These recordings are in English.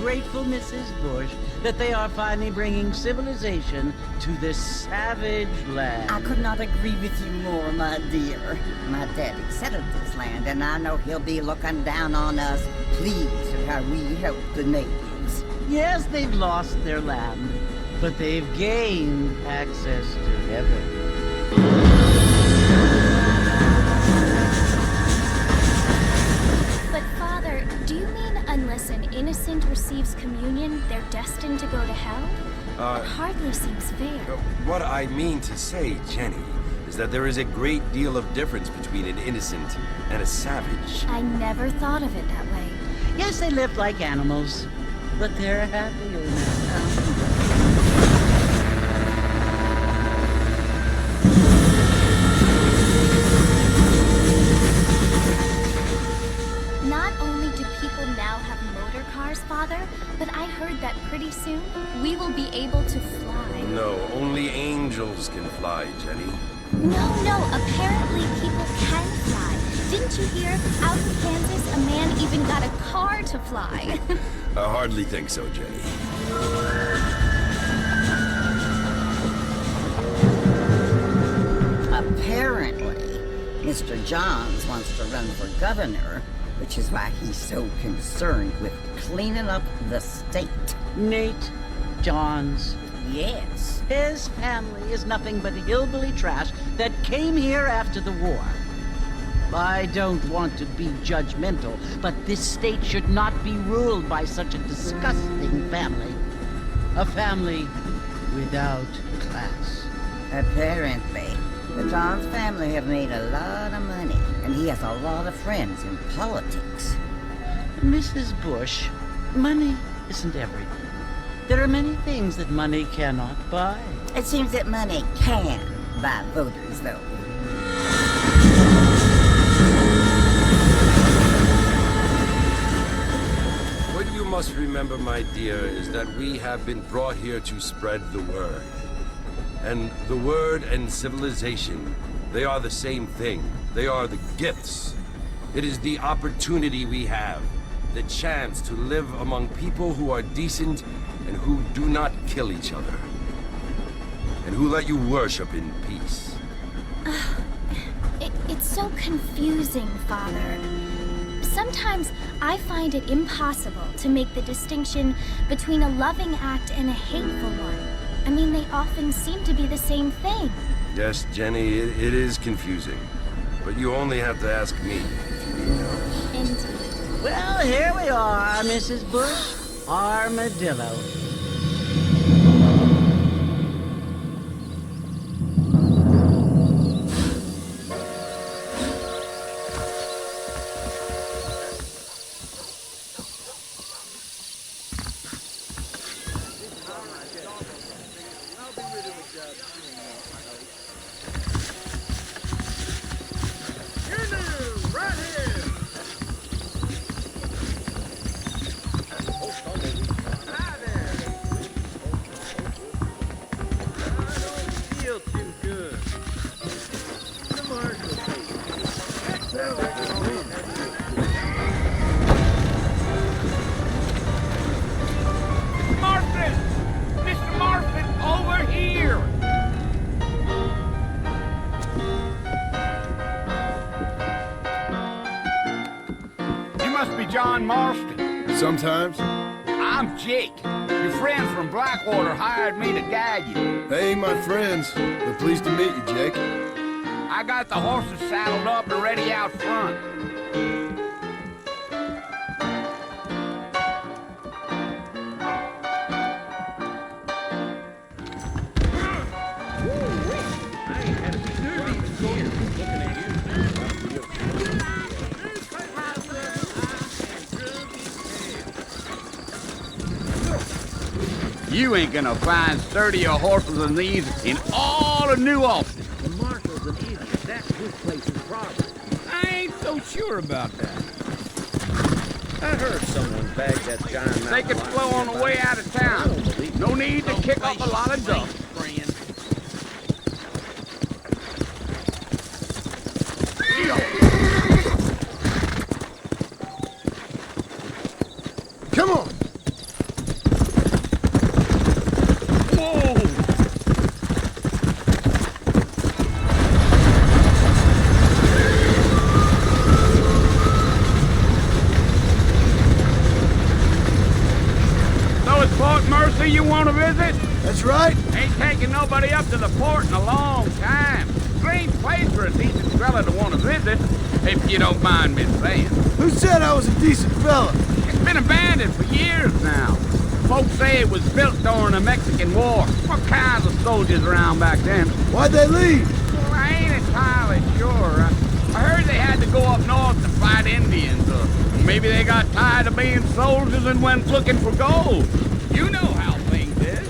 grateful, Mrs. Bush, that they are finally bringing civilization to this savage land. I could not agree with you more, my dear. My daddy settled this land, and I know he'll be looking down on us, pleased at how we help the natives. Yes, they've lost their land, but they've gained access to heaven. But Father, do you mean unless an innocent receives communion, they're destined to go to hell? It hardly seems fair. What I mean to say, Jenny, is that there is a great deal of difference between an innocent and a savage. I never thought of it that way. Yes, they live like animals, but they're happier now. Not only do people now have motor cars, Father, but I heard that pretty soon we will be able to fly. No, only angels can fly, Jenny. No, apparently people can fly. Didn't you hear? Out in Kansas, a man even got a car to fly. I hardly think so, Jenny. Apparently, Mr. Johns wants to run for governor, which is why he's so concerned with cleaning up the state. Nate Johns. Yes. His family is nothing but hillbilly trash that came here after the war. I don't want to be judgmental, but this state should not be ruled by such a disgusting family. A family without class. Apparently, the Johns family have made a lot of money, and he has a lot of friends in politics. Mrs. Bush, money isn't everything. There are many things that money cannot buy. It seems that money can buy voters, though. What you must remember, my dear, is that we have been brought here to spread the word. And the word and civilization, they are the same thing. They are the gifts. It is the opportunity we have, the chance to live among people who are decent and who do not kill each other. And who let you worship in peace. It's so confusing, Father. Sometimes I find it impossible to make the distinction between a loving act and a hateful one. I mean, they often seem to be the same thing. Yes, Jenny, it is confusing. But you only have to ask me if you need help. Indeed. Well, here we are, Mrs. Bush. Armadillo. John Marston. Sometimes. I'm Jake. Your friend from Blackwater hired me to guide you. They ain't my friends, but pleased to meet you, Jake. I got the horses saddled up and ready out front. You ain't gonna find sturdier horses than these in all of New Austin. The marshal's an idiot. That's his place in progress. I ain't so sure about that. I heard someone bagged that giant They could flow on the way out of town. No need to kick up a lot of dust. Come on! Ain't taking nobody up to the fort in a long time. Strange place for a decent fella to want to visit, if you don't mind me saying. Who said I was a decent fella? It's been abandoned for years now. Folks say it was built during the Mexican War. What kinds of soldiers around back then? Why'd they leave? Well, I ain't entirely sure. I heard they had to go up north to fight Indians, or maybe they got tired of being soldiers and went looking for gold. You know how things is.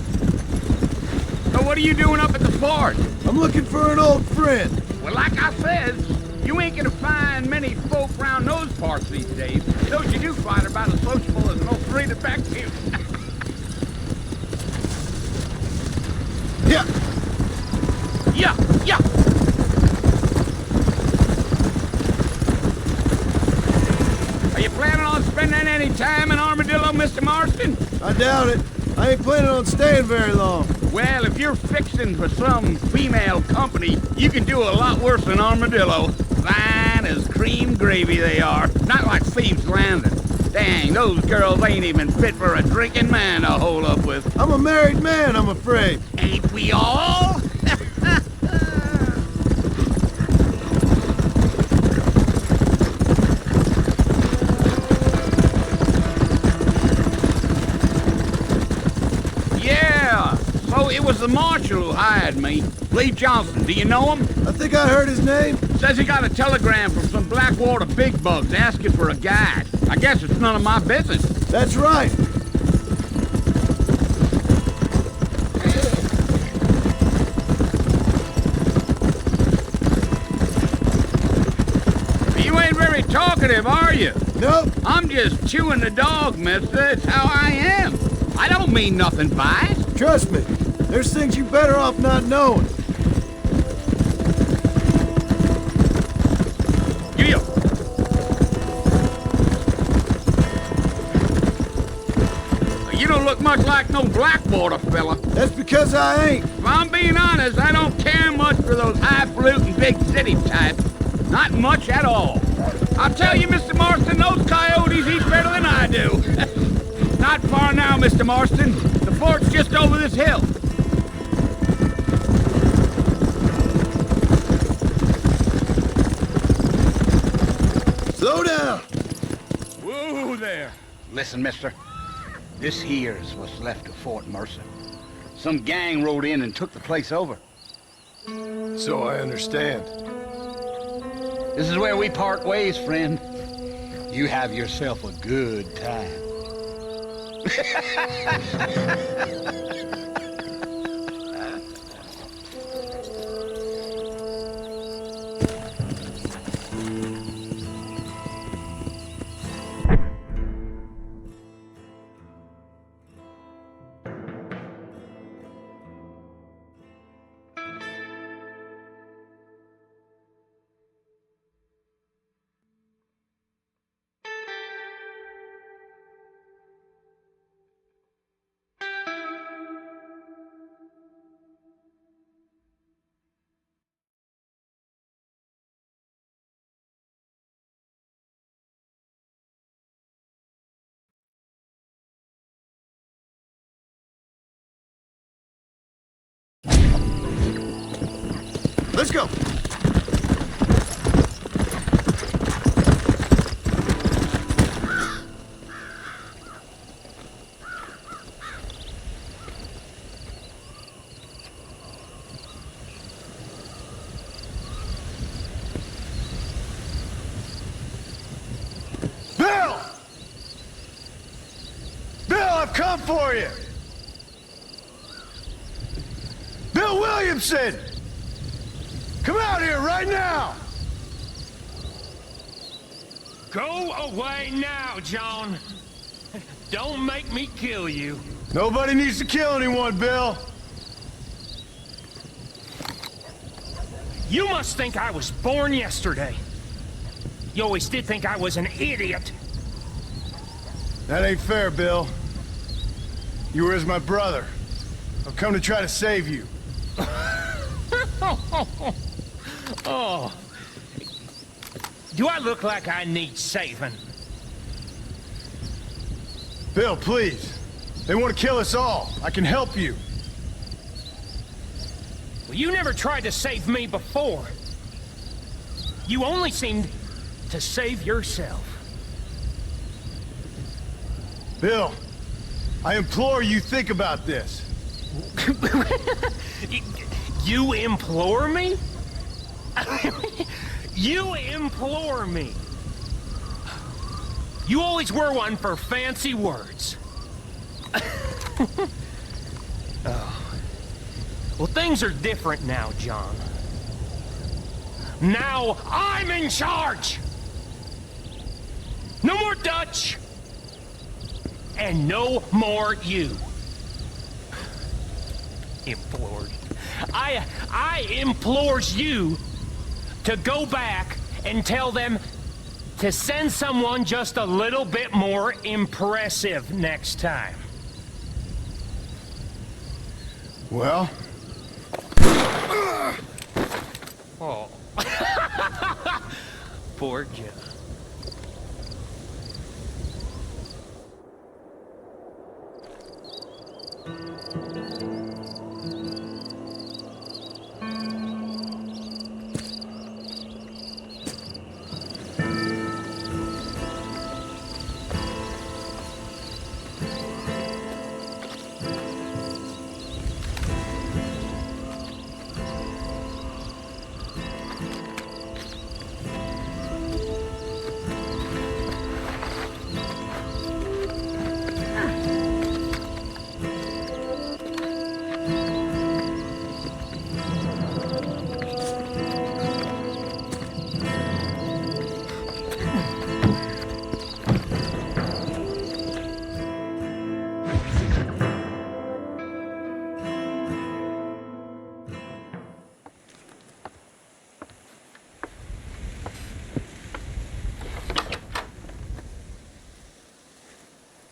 So what are you doing up at the fort? I'm looking for an old friend. Well, like I said, you ain't gonna find many folk around those parts these days. Those you do find are about as sociable as an old free detective. Yeah. Yeah, yeah. Are you planning on spending any time in Armadillo, Mr. Marston? I doubt it. I ain't planning on staying very long. Well, if you're fixing for some female company, you can do a lot worse than Armadillo. Fine as cream gravy they are. Not like Thieves Landing. Dang, those girls ain't even fit for a drinking man to hole up with. I'm a married man, I'm afraid. Ain't we all? Yeah, so it was the marshal who hired me. Lee Johnson, do you know him? I think I heard his name. Says he got a telegram from some Blackwater big bugs asking for a guide. I guess it's none of my business. That's right. You ain't very talkative, are you? Nope. I'm just chewing the dog, mister. It's how I am. I don't mean nothing by it. Trust me. There's things you better off not knowing. You. You don't look much like no Blackwater fella. That's because I ain't. If I'm being honest, I don't care much for those highfalutin big city types. Not much at all. I'll tell you, Mr. Marston, those coyotes eat better than I do. Not far now, Mr. Marston. The fort's just over this hill. Slow down. Whoa there. Listen, mister. This here's what's left of Fort Mercer. Some gang rode in and took the place over. So I understand. This is where we part ways, friend. You have yourself a good time. Let's go. Bill! Bill, I've come for you! Bill Williamson! Come out here right now! Go away now, John. Don't make me kill you. Nobody needs to kill anyone, Bill. You must think I was born yesterday. You always did think I was an idiot. That ain't fair, Bill. You were as my brother. I've come to try to save you. Oh. Do I look like I need saving? Bill, please. They want to kill us all. I can help you. Well, you never tried to save me before. You only seemed to save yourself. Bill, I implore you think about this. You implore me? You implore me. You always were one for fancy words. Oh. Well, things are different now, John. Now I'm in charge! No more Dutch! And no more you. Implored. I implores you to go back and tell them to send someone just a little bit more impressive next time. Well? Oh. Poor John.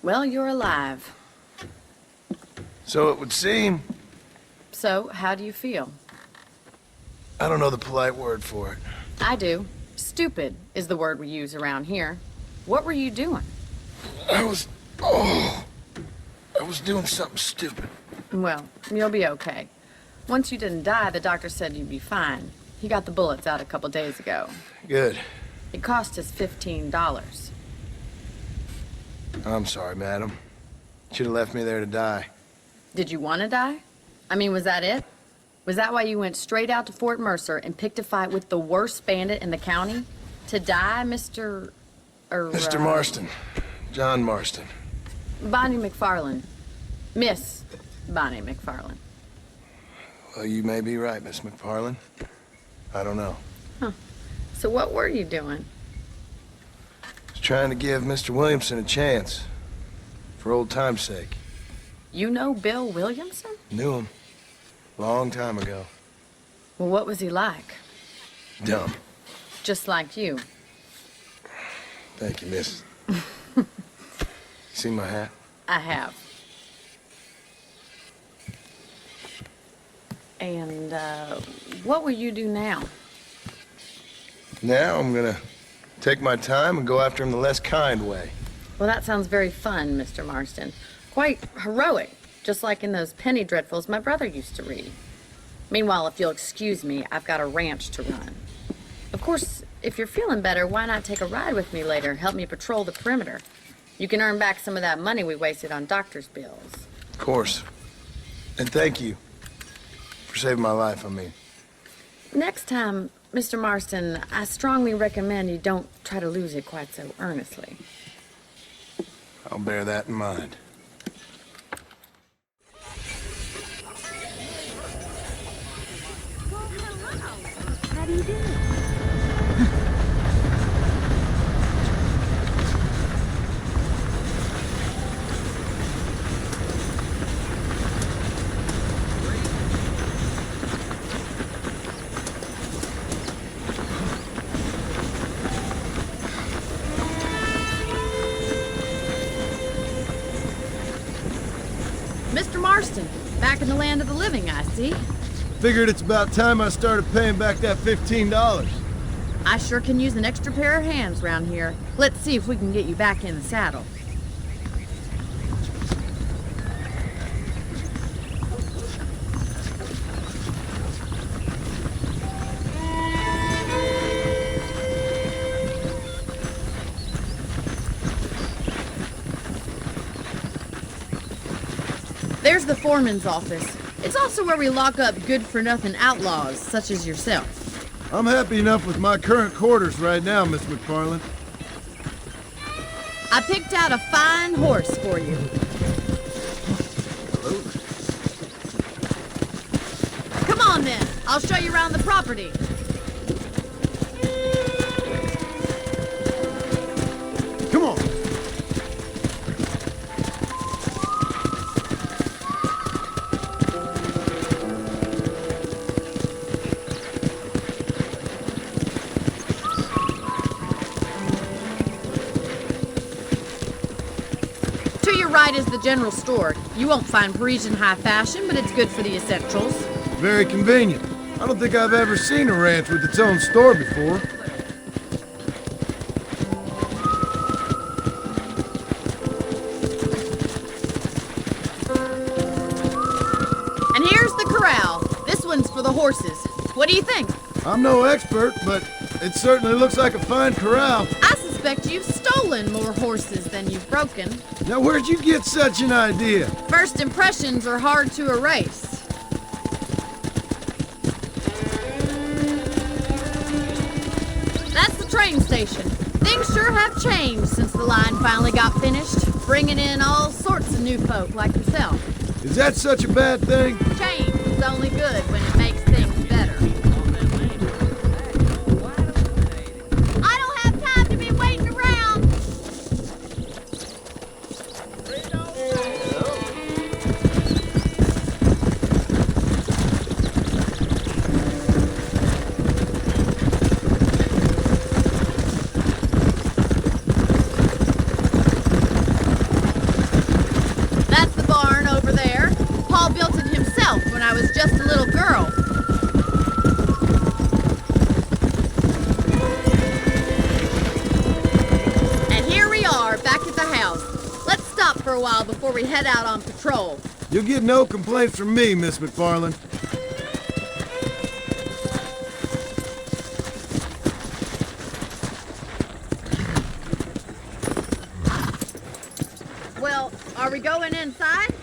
Well, you're alive. So it would seem. So, how do you feel? I don't know the polite word for it. I do. Stupid is the word we use around here. What were you doing? I was doing something stupid. Well, you'll be okay. Once you didn't die, the doctor said you'd be fine. He got the bullets out a couple days ago. Good. It cost us $15. I'm sorry, madam. Should have left me there to die. Did you want to die? I mean, was that it? Was that why you went straight out to Fort Mercer and picked a fight with the worst bandit in the county? To die, Mr. Mr. Marston. John Marston. Bonnie McFarland. Miss Bonnie McFarland. Well, you may be right, Miss McFarland. I don't know. Huh. So what were you doing? I was trying to give Mr. Williamson a chance. For old time's sake. You know Bill Williamson? Knew him. Long time ago. Well, what was he like? Dumb. Just like you. Thank you, miss. See my hat? I have. And, what will you do now? Now I'm gonna take my time and go after him the less kind way. Well, that sounds very fun, Mr. Marston. Quite heroic, just like in those penny dreadfuls my brother used to read. Meanwhile, if you'll excuse me, I've got a ranch to run. Of course, if you're feeling better, why not take a ride with me later? Help me patrol the perimeter. You can earn back some of that money we wasted on doctor's bills. Of course. And thank you for saving my life, I mean. Next time, Mr. Marston, I strongly recommend you don't try to lose it quite so earnestly. I'll bear that in mind. How do you do? Mr. Marston, back in the land of the living, I see. Figured it's about time I started paying back that $15. I sure can use an extra pair of hands round here. Let's see if we can get you back in the saddle. the foreman's office. It's also where we lock up good-for-nothing outlaws, such as yourself. I'm happy enough with my current quarters right now, Miss McFarland. I picked out a fine horse for you. Come on, then. I'll show you around the property. Come on. To your right is the general store. You won't find Parisian high fashion, but it's good for the essentials. Very convenient. I don't think I've ever seen a ranch with its own store before. And here's the corral. This one's for the horses. What do you think? I'm no expert, but it certainly looks like a fine corral. I suspect you've stolen more horses than you've broken. Now, where'd you get such an idea? First impressions are hard to erase. That's the train station. Things sure have changed since the line finally got finished, bringing in all sorts of new folk like yourself. Is that such a bad thing? Change is only good when it makes things better. I don't have time to be waiting around. That's the barn over there. Paul built it himself when I was just a little girl. And here we are, back at the house. Let's stop for a while before we head out on patrol. You'll get no complaints from me, Miss McFarland. Well, are we going inside?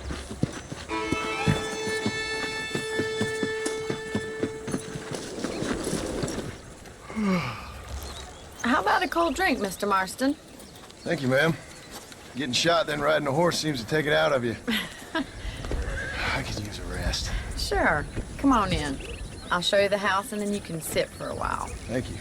How about a cold drink, Mr. Marston? Thank you, ma'am. Getting shot, then riding a horse seems to take it out of you. I could use a rest. Sure. Come on in. I'll show you the house and then you can sit for a while. Thank you.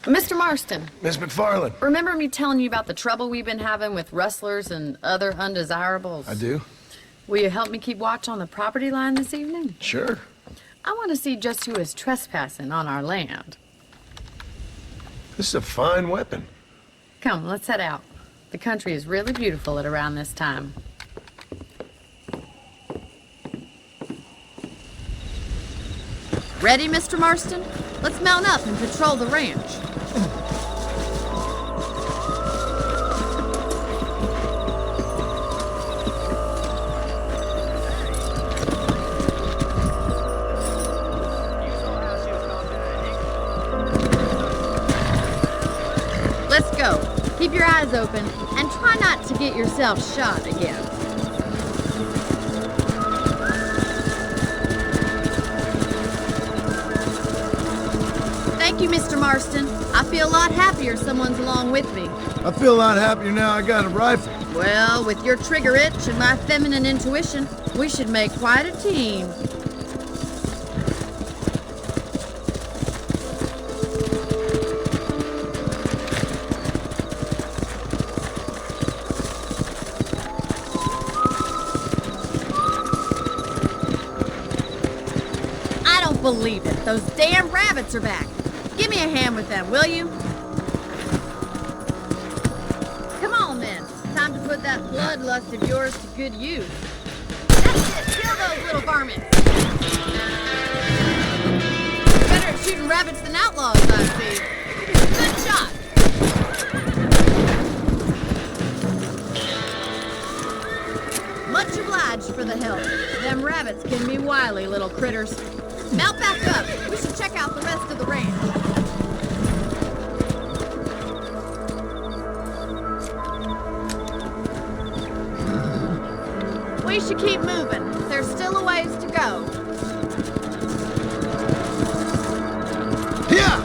Mr. Marston, Miss McFarland. remember me telling you about the trouble we've been having with rustlers and other undesirables? I do? Will you help me keep watch on the property line this evening? Sure. I want to see just who is trespassing on our land. This is a fine weapon. Come, let's head out. The country is really beautiful at around this time. Ready, Mr. Marston? Let's mount up and patrol the ranch. Let's go. Keep your eyes open and try not to get yourself shot again. Thank you, Mr. Marston. I feel a lot happier someone's along with me. I feel a lot happier now I got a rifle. Well, with your trigger itch and my feminine intuition, we should make quite a team. I don't believe it. Those damn rabbits are back. Give me a hand with them, will you? Come on, then. Time to put that bloodlust of yours to good use. That's it. Kill those little varmints. Better at shooting rabbits than outlaws, I see. Good shot. Much obliged for the help. Them rabbits can be wily little critters. Mount back up. We should check out the rest of the ranch. we should keep moving. There's still a ways to go. Yeah!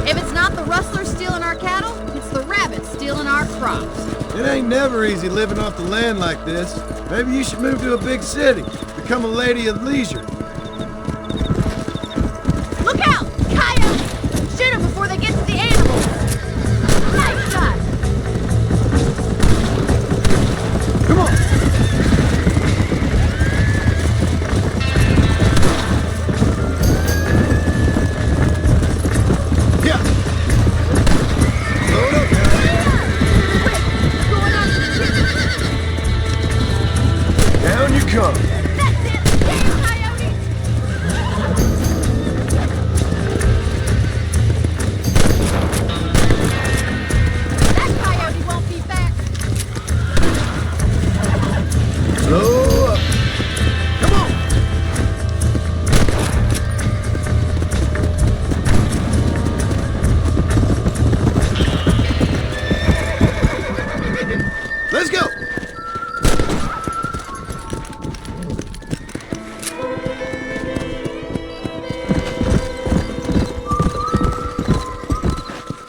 If it's not the rustlers stealing our cattle, it's the rabbits stealing our crops. It ain't never easy living off the land like this. Maybe you should move to a big city. Become a lady of leisure. Look out! Coyotes! Shoot them before they get to the animals! Nice shot! Come on! Yeah! Load up! Quick! Going on to the chicken! Down you come! That's it! Damn coyotes! That coyote won't be back! Slow up! Come on! Let's go!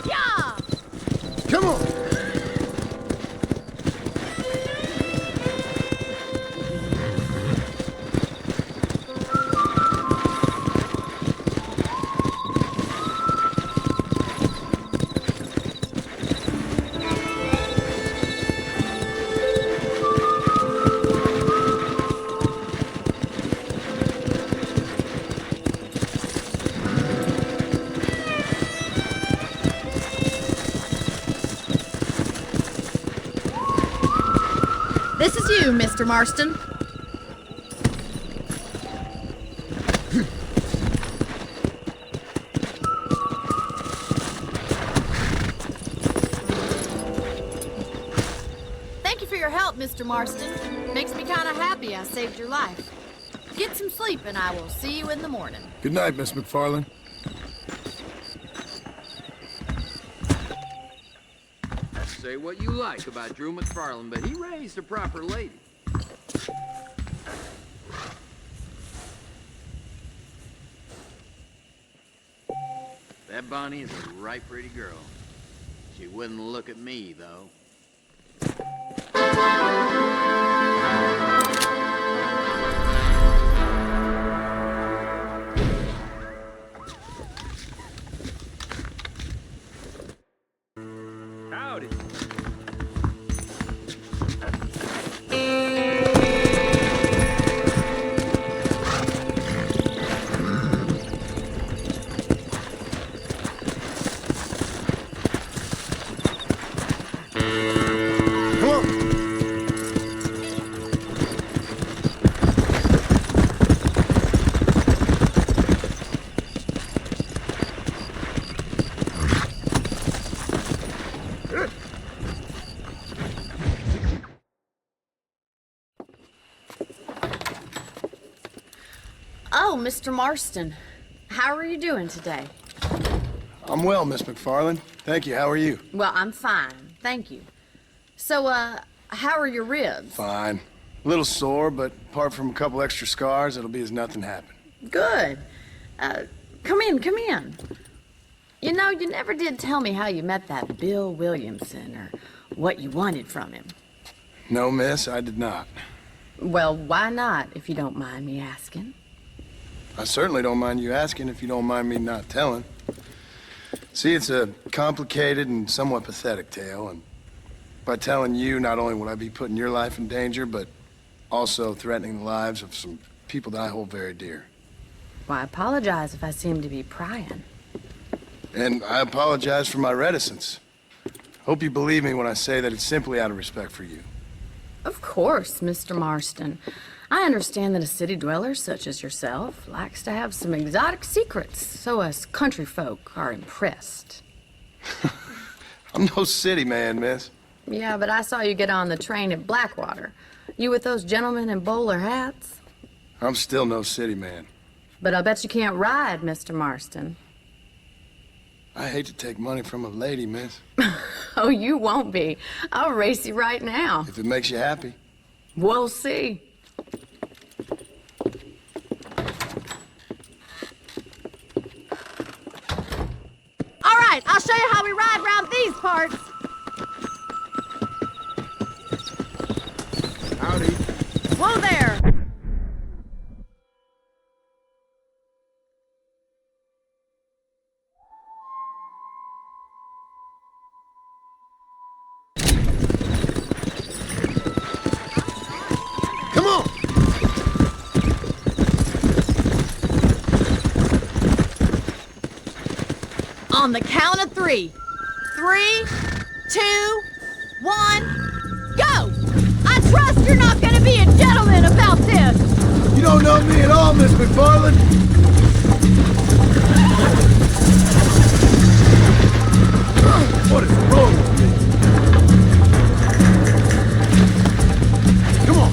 Yeah! Come on! This is you, Mr. Marston. Thank you for your help, Mr. Marston. Makes me kind of happy I saved your life. Get some sleep and I will see you in the morning. Good night, Miss McFarland. Say what you like about Drew McFarland, but he raised a proper lady. That Bonnie is a right pretty girl. She wouldn't look at me, though. Howdy. Come on! Oh, Mr. Marston. How are you doing today? I'm well, Miss McFarland. Thank you. How are you? Well, I'm fine. Thank you. So, how are your ribs? Fine. A little sore, but apart from a couple extra scars, it'll be as nothing happened. Good. Come in, come in. You know, you never did tell me how you met that Bill Williamson or what you wanted from him. No, miss, I did not. Well, why not, if you don't mind me asking? I certainly don't mind you asking if you don't mind me not telling. See, it's a complicated and somewhat pathetic tale, and by telling you, not only would I be putting your life in danger, but also threatening the lives of some people that I hold very dear. Well, I apologize if I seem to be prying. And I apologize for my reticence. Hope you believe me when I say that it's simply out of respect for you. Of course, Mr. Marston. I understand that a city dweller such as yourself likes to have some exotic secrets, so us country folk are impressed. I'm no city man, miss. Yeah, but I saw you get on the train at Blackwater. You with those gentlemen in bowler hats? I'm still no city man. But I bet you can't ride, Mr. Marston. I hate to take money from a lady, miss. Oh, you won't be. I'll race you right now. If it makes you happy. We'll see. All right, I'll show you how we ride around these parts. Howdy. Whoa there. Come on! On the count of 3. 3, 2, 1, go! I trust you're not gonna be a gentleman about this! You don't know me at all, Miss McFarland. What is wrong with me? Come on.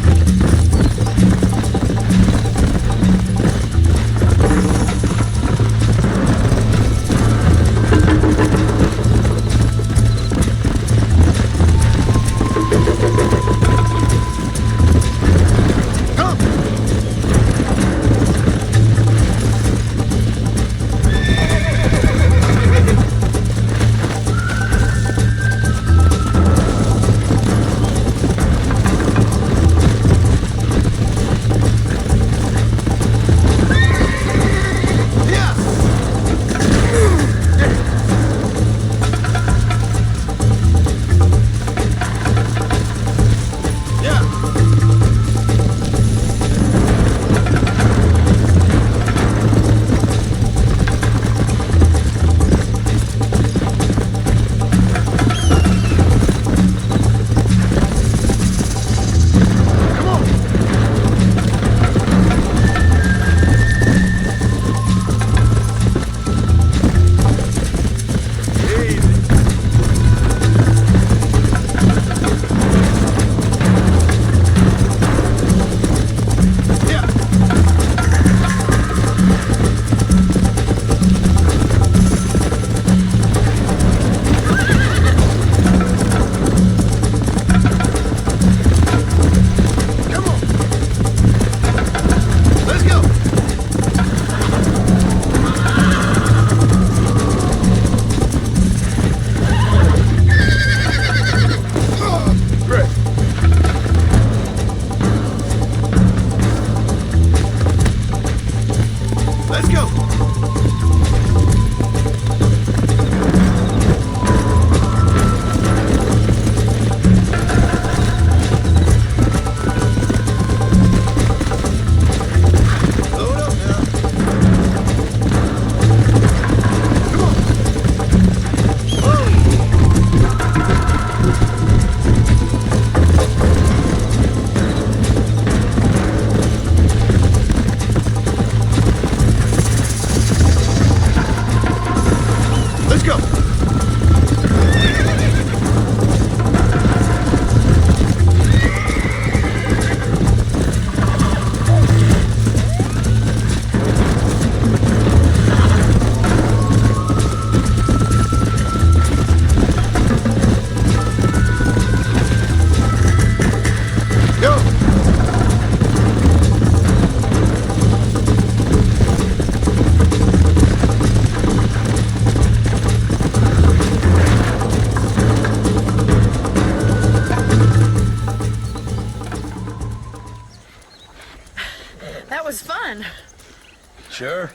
Sure.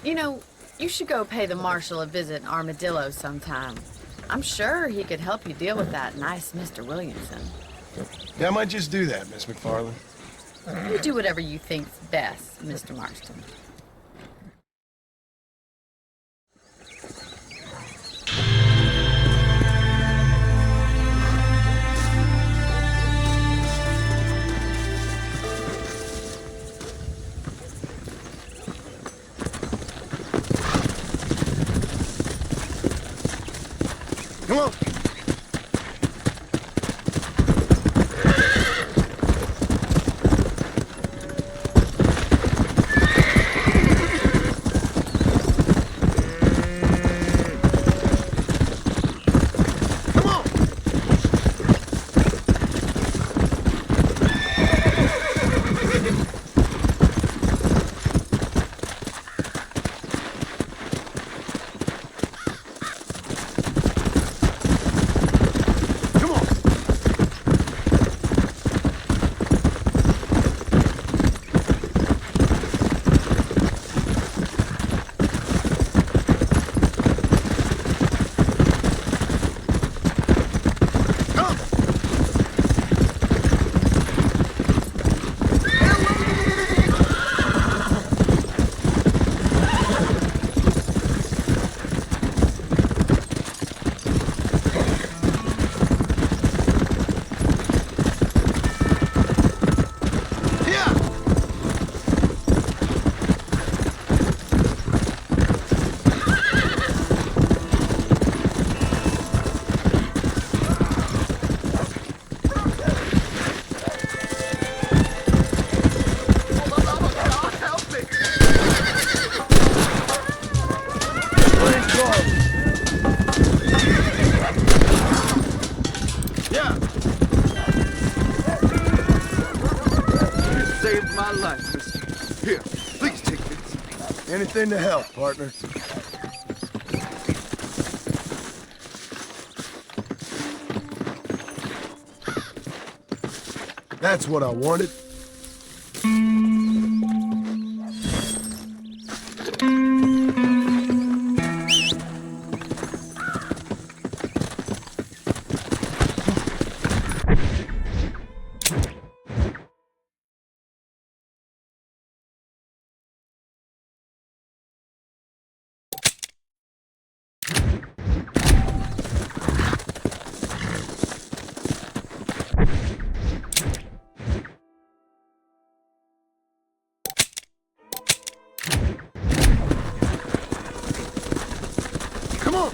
You know, you should go pay the Marshal a visit in Armadillo sometime. I'm sure he could help you deal with that nice Mr. Williamson. Yeah, I might just do that, Miss McFarland. You do whatever you think's best, Mr. Marston. Come on. Anything to help, partner. That's what I wanted. Come on!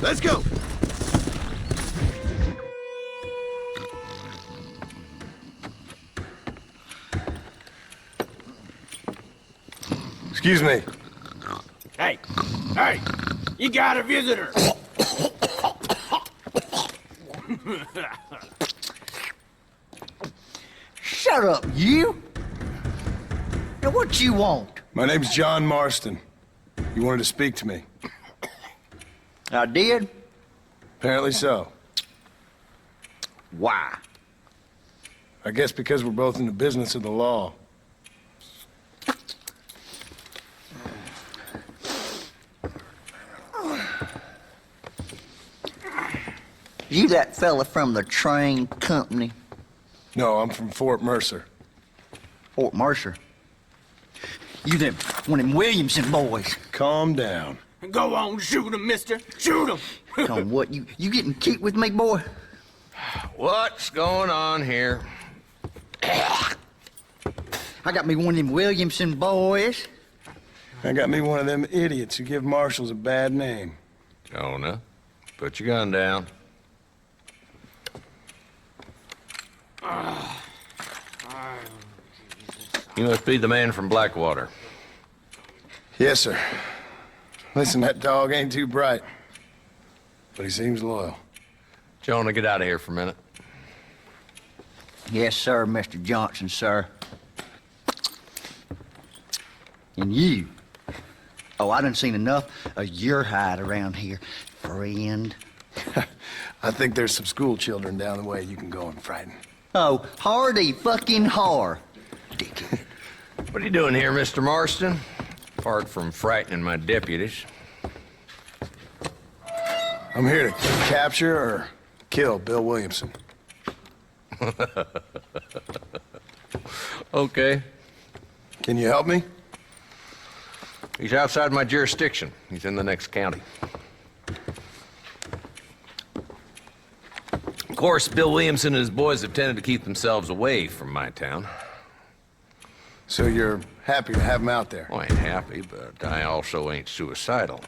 Let's go! Excuse me. Hey, hey, you got a visitor. Shut up, you! Now what you want? My name's John Marston. You wanted to speak to me. I did? Apparently so. Why? I guess because we're both in the business of the law. You that fella from the train company? No, I'm from Fort Mercer. Fort Mercer? You them, one of them Williamson boys. Calm down. Go on, shoot him, mister. Shoot him. Come on, what, you getting kicked with me, boy? What's going on here? I got me one of them Williamson boys. I got me one of them idiots who give marshals a bad name. Jonah, put your gun down. You must be the man from Blackwater. Yes, sir. Listen, that dog ain't too bright, but he seems loyal. Jonah, get out of here for a minute. Yes, sir, Mr. Johnson, sir. And you. Oh, I done seen enough of your hide around here, friend. I think there's some school children down the way you can go and frighten. Oh, hardy fucking har. Dickhead. What are you doing here, Mr. Marston? Apart from frightening my deputies. I'm here to capture or kill Bill Williamson. Okay. Can you help me? He's outside my jurisdiction. He's in the next county. Of course, Bill Williamson and his boys have tended to keep themselves away from my town. So you're happy to have him out there? Well, I ain't happy, but I also ain't suicidal.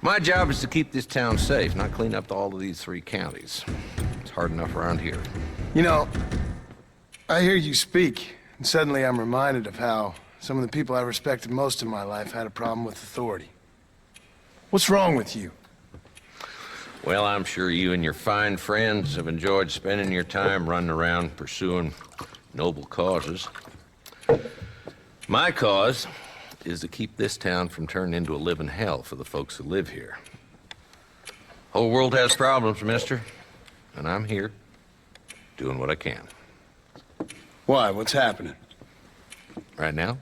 My job is to keep this town safe, not clean up all of these 3 counties. It's hard enough around here. You know, I hear you speak, and suddenly I'm reminded of how some of the people I respected most in my life had a problem with authority. What's wrong with you? Well, I'm sure you and your fine friends have enjoyed spending your time running around pursuing noble causes. My cause is to keep this town from turning into a living hell for the folks who live here. Whole world has problems, mister. And I'm here, doing what I can. Why? What's happening? Right now,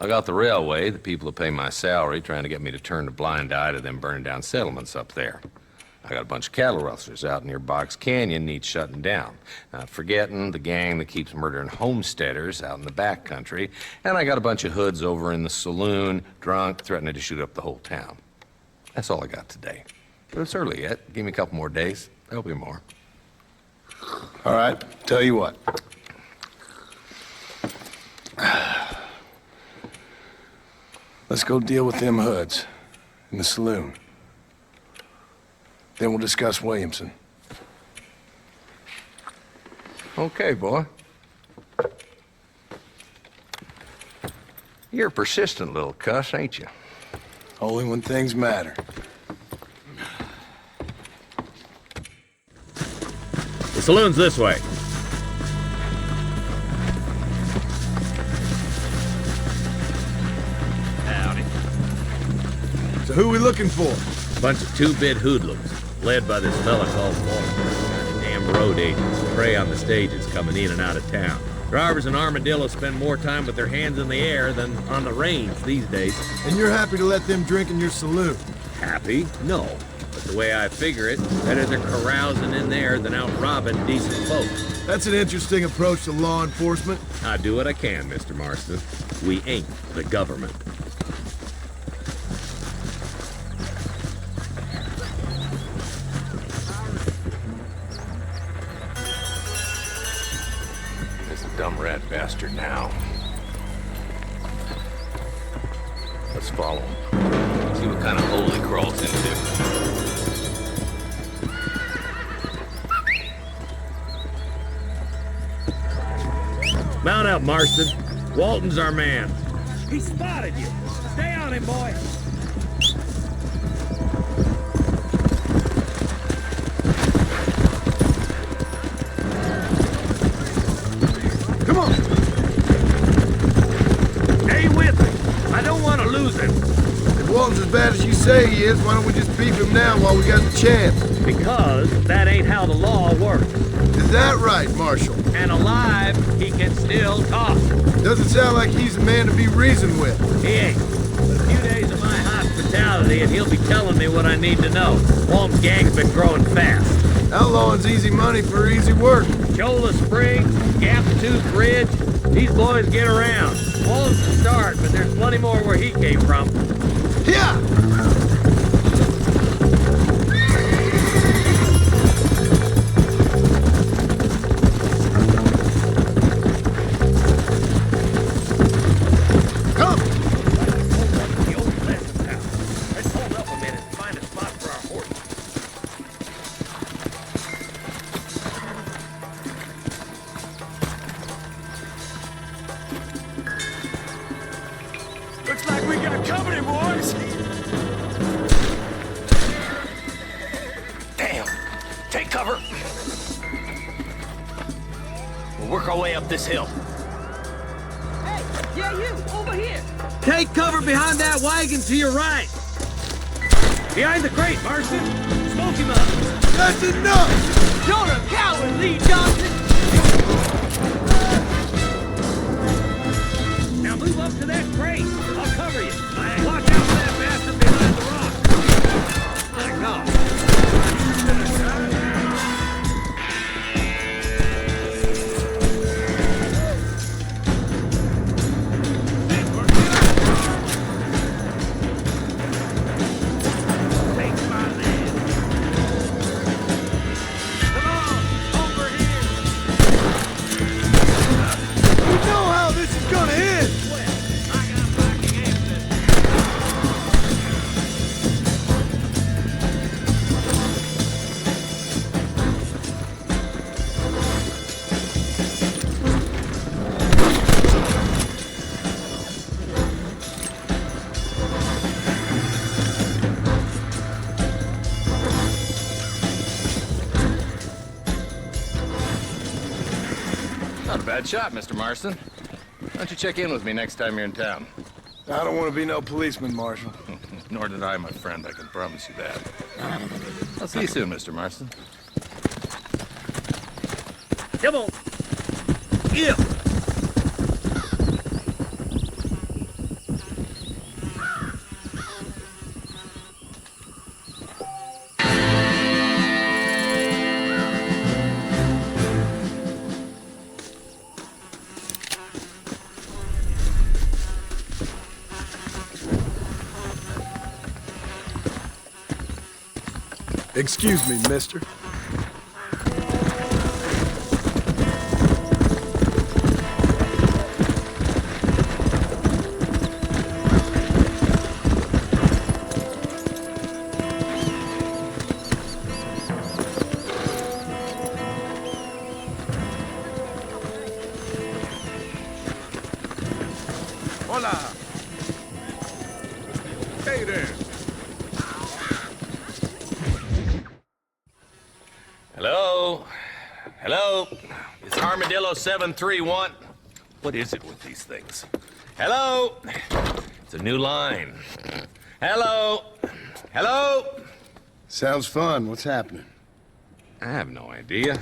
I got the railway, the people who pay my salary, trying to get me to turn a blind eye to them burning down settlements up there. I got a bunch of cattle rustlers out near Box Canyon needs shutting down. Not forgetting the gang that keeps murdering homesteaders out in the back country. And I got a bunch of hoods over in the saloon, drunk, threatening to shoot up the whole town. That's all I got today. But it's early yet. Give me a couple more days. There'll be more. All right, tell you what. Let's go deal with them hoods in the saloon. Then we'll discuss Williamson. Okay, boy. You're a persistent little cuss, ain't you? Only when things matter. The saloon's this way. Howdy. So who we looking for? Bunch of two-bit hoodlums, led by this fella called Walton. Damn road agents prey on the stages coming in and out of town. Drivers in Armadillo spend more time with their hands in the air than on the reins these days. And you're happy to let them drink in your saloon? Happy? No. But the way I figure it, better they're carousing in there than out robbing decent folks. That's an interesting approach to law enforcement. I do what I can, Mr. Marston. We ain't the government. Dumb rat bastard now. Let's follow him. See what kind of hole he crawls into. Mount up, Marston. Walton's our man. He spotted you. Stay on him, boy. Come on! Stay with me. I don't want to lose him. If Walton's as bad as you say he is, why don't we just beef him now while we got the chance? Because that ain't how the law works. Is that right, Marshal? And alive, he can still talk. Doesn't sound like he's a man to be reasoned with. He ain't. But a few days of my hospitality and he'll be telling me what I need to know. Walton's gang's been growing fast. Outlawing's easy money for easy work. Cholla Springs, Gap Tooth Ridge, these boys get around. Walton's the start, but there's plenty more where he came from. Yeah! Looks like we got company, boys. Damn. Take cover. We'll work our way up this hill. Hey, yeah, you, over here. Take cover behind that wagon to your right. Behind the crate, Marston. Smoke him up. That's enough! You're a coward, Lee Johnson. Now move up to that crate. I'll cover you. Watch out for that bastard behind the rock. My God. You know how this is gonna end! Not a bad shot, Mr. Marston. Why don't you check in with me next time you're in town? I don't want to be no policeman, Marshal. Nor did I, my friend, I can promise you that. I'll see you soon, Mr. Marston. Come on. Yeah. Excuse me, mister. Hola. Hey there. Hello? Hello? It's Armadillo 731. What is it with these things? Hello? It's a new line. Hello? Hello? Sounds fun. What's happening? I have no idea.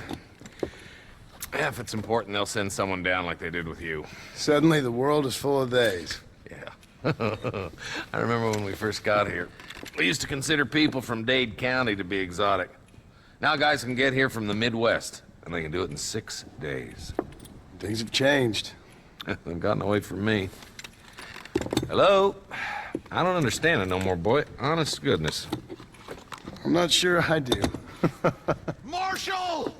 Yeah, if it's important, they'll send someone down like they did with you. Suddenly, the world is full of theys. Yeah. I remember when we first got here. We used to consider people from Dade County to be exotic. Now guys can get here from the Midwest, and they can do it in 6 days. Things have changed. They've gotten away from me. Hello? I don't understand it no more, boy. Honest to goodness. I'm not sure I do. Marshal!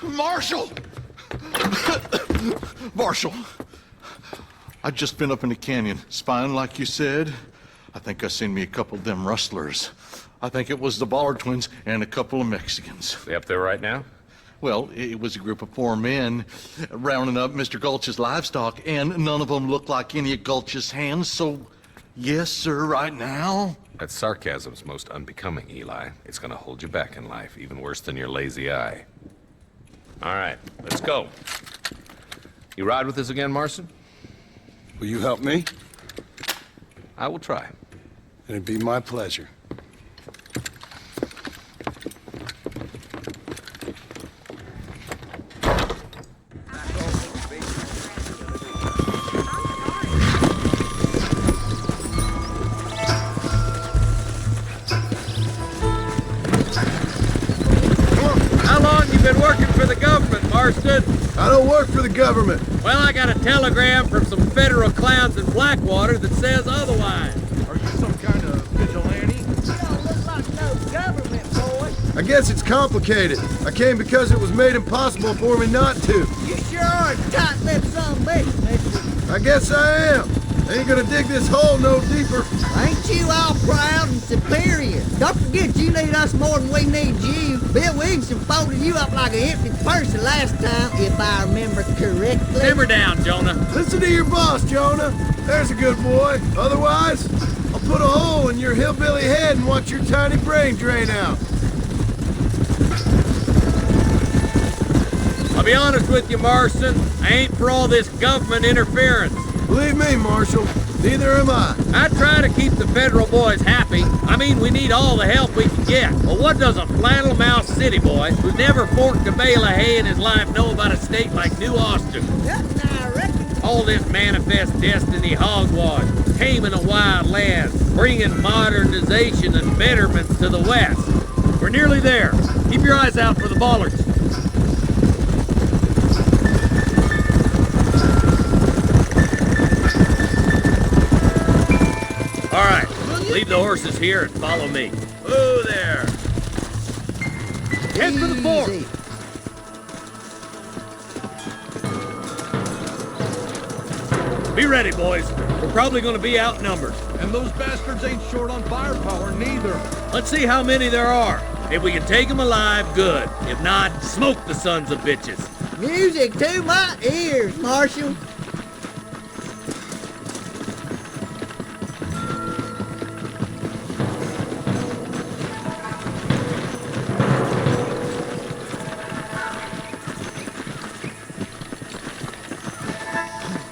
Marshal! Marshal! I just been up in the canyon, spying like you said. I think I seen me a couple of them rustlers. I think it was the Ballard twins and a couple of Mexicans. They up there right now? Well, it was a group of 4 men rounding up Mr. Gulch's livestock, and none of them looked like any of Gulch's hands, so yes, sir, right now. That sarcasm's most unbecoming, Eli. It's gonna hold you back in life, even worse than your lazy eye. All right, let's go. You ride with us again, Marston? Will you help me? I will try. It'd be my pleasure. How long you been working for the government, Marston? I don't work for the government. Well, I got a telegram from some federal clowns in Blackwater that says otherwise. Are you some kind of vigilante? You don't look like no government, boy. I guess it's complicated. I came because it was made impossible for me not to. You sure are a tight-lipped son of a bitch, mister. I guess I am. I ain't gonna dig this hole no deeper. Ain't you all proud and superior? Don't forget you need us more than we need you. Bill Williamson folded you up like an empty person last time, if I remember correctly. Simmer down, Jonah. Listen to your boss, Jonah. There's a good boy. Otherwise, I'll put a hole in your hillbilly head and watch your tiny brain drain out. I'll be honest with you, Marston. I ain't for all this government interference. Believe me, Marshal, neither am I. I try to keep the federal boys happy. I mean, we need all the help we can get. But what does a flannel-mouthed city boy who's never forked a bale of hay in his life know about a state like New Austin? Nothing, I reckon. All this manifest destiny hogwash, taming a wild land, bringing modernization and betterments to the West. We're nearly there. Keep your eyes out for the Ballards. All right, leave the horses here and follow me. Whoa there! Head for the fort! Be ready, boys. We're probably going to be outnumbered. And those bastards ain't short on firepower, neither. Let's see how many there are. If we can take them alive, good. If not, smoke the sons of bitches. Music to my ears, Marshal.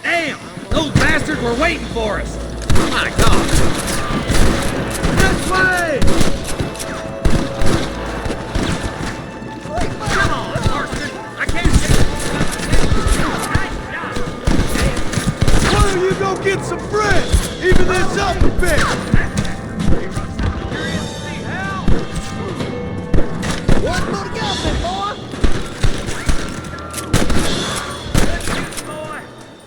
Damn! Those bastards were waiting for us! My God! This way! Come on, Marston. I can't Why don't you go get some bread? Even this up a bit! One more to go, big boy!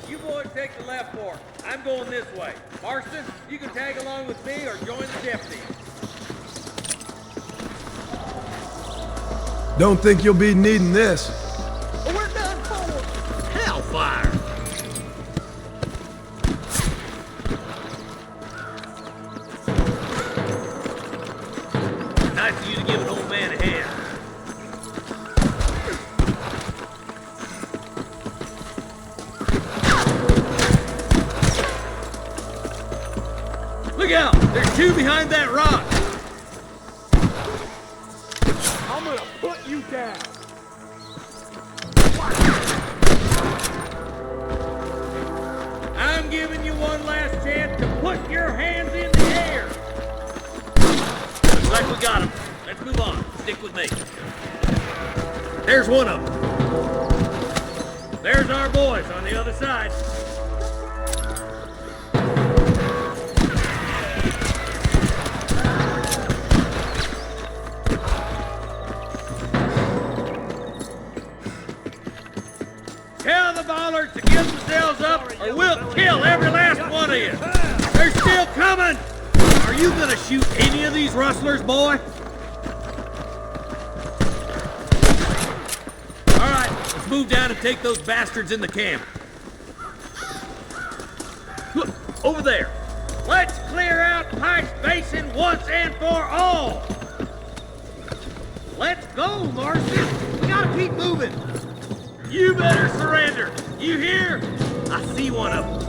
You boys take the left fork. I'm going this way. Marston, you can tag along with me or join the deputy. Don't think you'll be needing this. We're done for! Hellfire! Nice of you to give an old man a hand. Look out! There's two behind that rock! I'm gonna put you down. I'm giving you one last chance to put your hands in the air! Looks like we got him. Let's move on. Stick with me. There's one of them. There's our boys on the other side. Tell the bollards to give themselves up, or we'll kill every last one of you. They're still coming. Are you gonna shoot any of these rustlers, boy? All right, let's move down and take those bastards in the camp. Look, over there. Let's clear out Pike's Basin once and for all. Let's go, Marston. We gotta keep moving. You better surrender. You hear? I see one of them.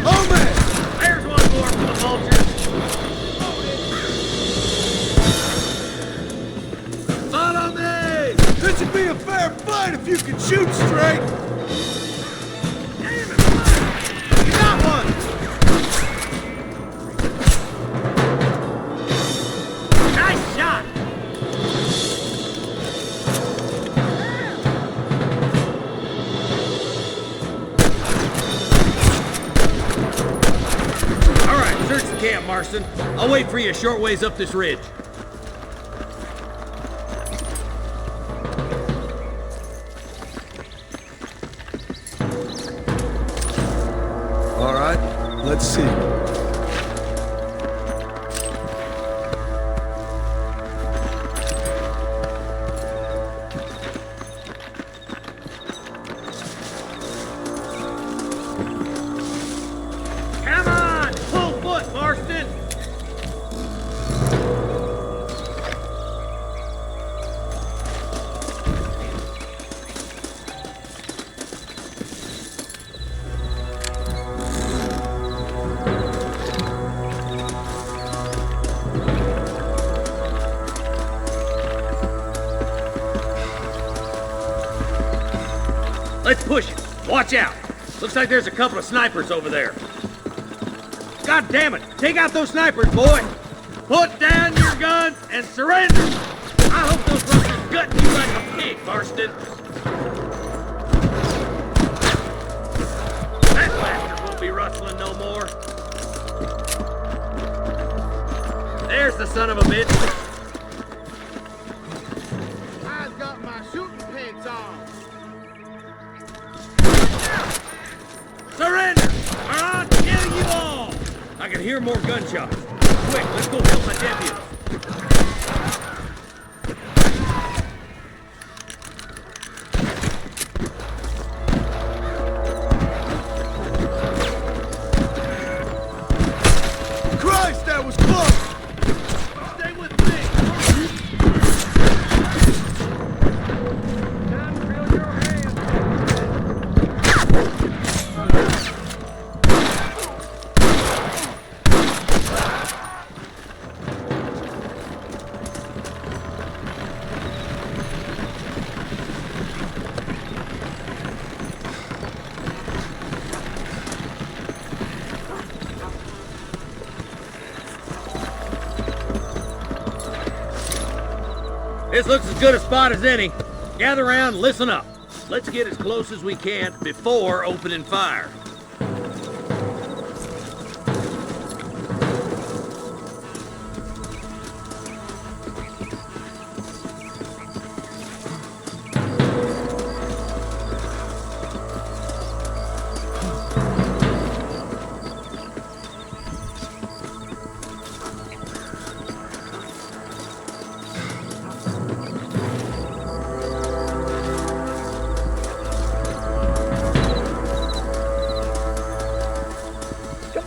Oh, man! There's one more for the vultures. Follow me! This should be a fair fight if you can shoot straight! Damn it! You got one! Nice shot! All right, search the camp, Marston. I'll wait for you a short ways up this ridge. All right, let's see. Come on! Full foot, Marston! Let's push it. Watch out. Looks like there's a couple of snipers over there. God damn it! Take out those snipers, boy! Put down your guns and surrender! I hope those rustlers gut you like a pig, Marston! That bastard won't be rustling no more. There's the son of a bitch. I've got my shooting pants on. Surrender! Or I'll kill you all! I can hear more gunshots. Quick, let's go help my deputies. Christ, that was close! Stay with me! Time to feel your hands. This looks as good a spot as any. Gather around, listen up. Let's get as close as we can before opening fire.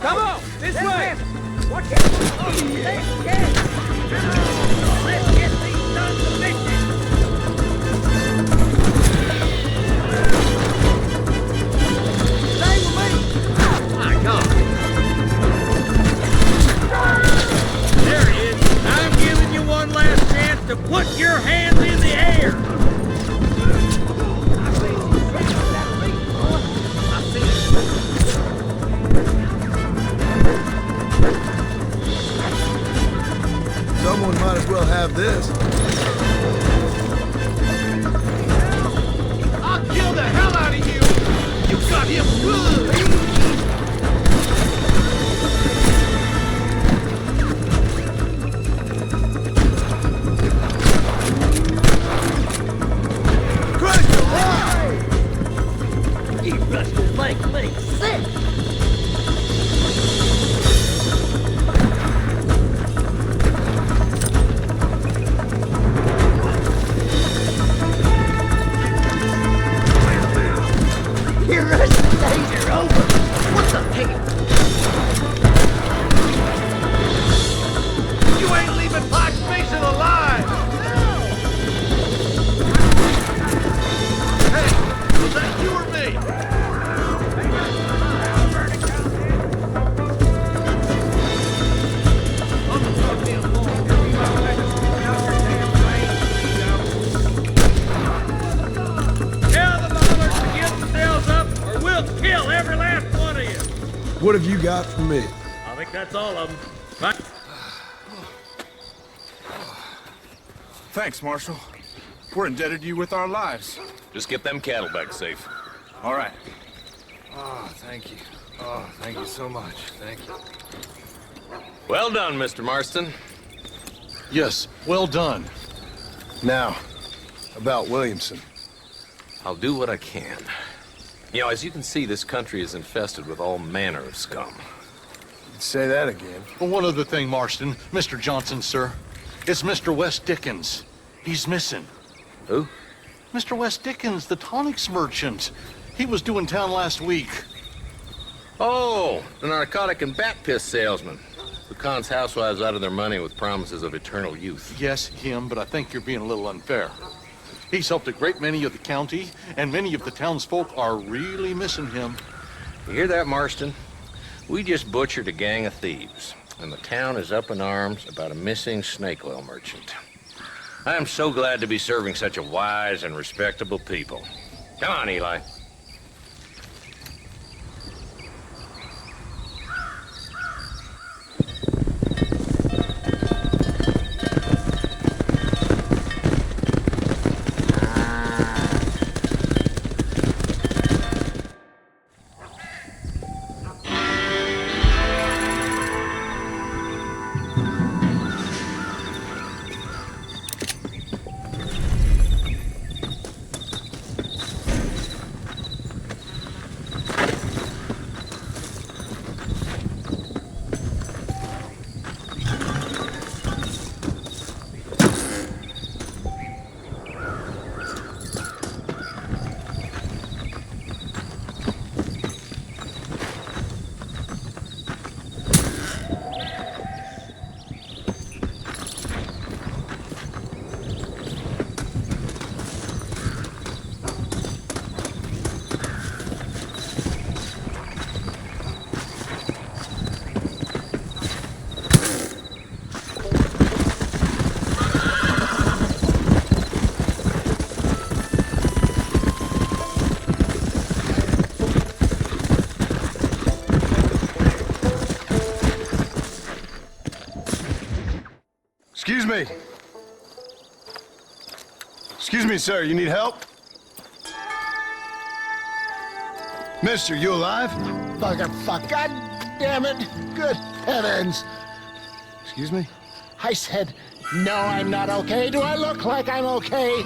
Come on, this way! Watch out! Let's get these sons of bitches! Stay with me! My God! There he is! I'm giving you one last chance to put your hands in the air! Someone might as well have this. I'll kill the hell out of you! You got him good! He rushed his leg sick! You're rushing the danger over. What the hell? You ain't leaving Pike's Basin alive! Hey, was that you or me? Tell the ballers to give themselves up, or we'll kill every last one of you! What have you got for me? I think that's all of them. Bye. Thanks, Marshal. We're indebted to you with our lives. Just get them cattle back safe. All right. Oh, thank you. Oh, thank you so much. Thank you. Well done, Mr. Marston. Yes, well done. Now, about Williamson. I'll do what I can. You know, as you can see, this country is infested with all manner of scum. Say that again. Well, one other thing, Marston. Mr. Johnson, sir. It's Mr. West Dickens. He's missing. Who? Mr. West Dickens, the tonics merchant. He was due in town last week. Oh, the narcotic and bat piss salesman. Who cons housewives out of their money with promises of eternal youth. Yes, him, but I think you're being a little unfair. He's helped a great many of the county, and many of the townsfolk are really missing him. You hear that, Marston? We just butchered a gang of thieves, and the town is up in arms about a missing snake oil merchant. I am so glad to be serving such a wise and respectable people. Come on, Eli. Excuse me, sir, you need help? Mister, you alive? Fuck, God damn it. Good heavens. Excuse me? I said, no, I'm not okay. Do I look like I'm okay?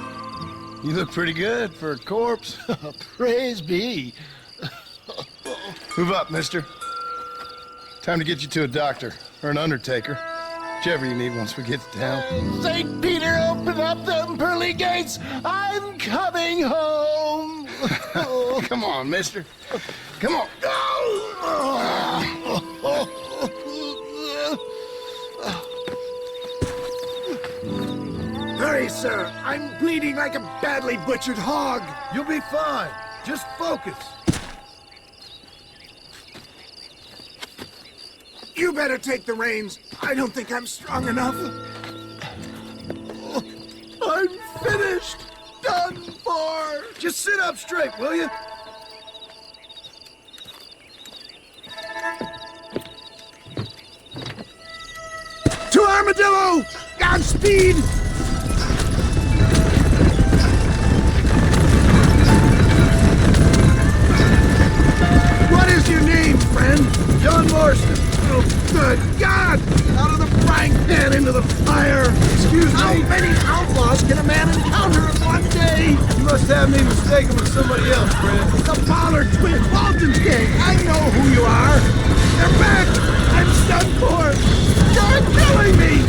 You look pretty good for a corpse. Praise be. Move up, mister. Time to get you to a doctor, or an undertaker. Whichever you need once we get to town. St. Peter, open up them pearly gates. I'm coming home. Come on, mister. Come on. Hurry, sir. I'm bleeding like a badly butchered hog. You'll be fine. Just focus. You better take the reins. I don't think I'm strong enough. I'm finished. Done for. Just sit up straight, will you? To Armadillo! Godspeed! What is your name, friend? John Marston. Oh, good God! Out of the frying pan into the fire! Excuse me? How many outlaws can a man encounter in one day? You must have me mistaken with somebody else, friend. The Pollard twins, Walton's gang. I know who you are. They're back! I'm done for! You're killing me!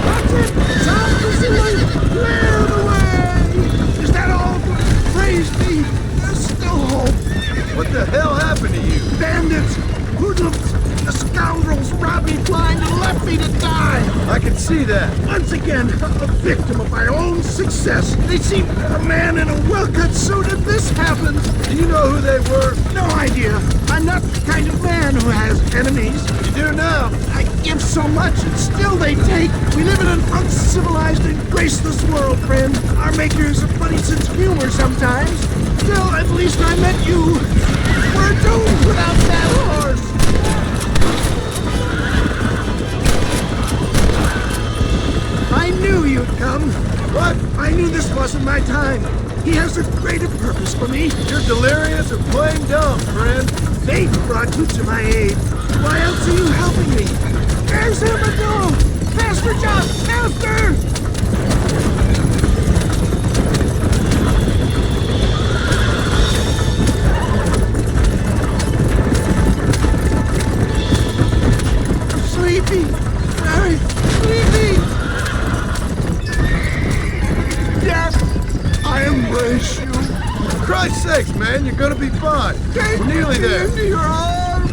That's it! Time to see! Clear the way! Is that all? Praise be! There's still hope! What the hell happened to you? Bandits! Hoodlums! The scoundrels robbed me blind and left me to die! I can see that. Once again, a victim of my own success. They seem a man in a well-cut suit and this happens. Do you know who they were? No idea. I'm not the kind of man who has enemies. You do now. I give so much and still they take. We live in an uncivilized and graceless world, friend. Our makers have funny sense of humor sometimes. Still, at least I met you. We're doomed without that horse. I knew you'd come. What? I knew this wasn't my time. He has a greater purpose for me. You're delirious or plain dumb, friend. Fate brought you to my aid. Why else are you helping me? There's Armadillo! Faster, John! Faster! Sleepy! Very sleepy! Yes! I embrace you! For Christ's sakes, man, you're gonna be fine. We're nearly there. Into your arms!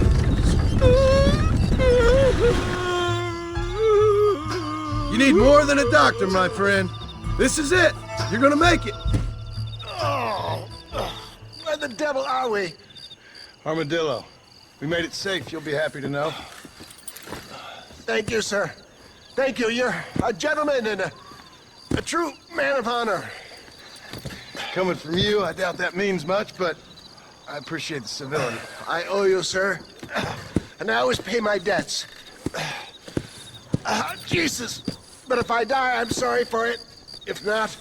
You need more than a doctor, my friend. This is it. You're gonna make it. Oh, where the devil are we? Armadillo. We made it safe, you'll be happy to know. Thank you, sir. Thank you. You're a gentleman and a true man of honor. Coming from you, I doubt that means much, but I appreciate the civility. I owe you, sir. And I always pay my debts. Jesus. But if I die, I'm sorry for it. If not,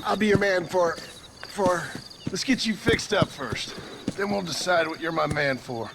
I'll be your man for... Let's get you fixed up first. Then we'll decide what you're my man for.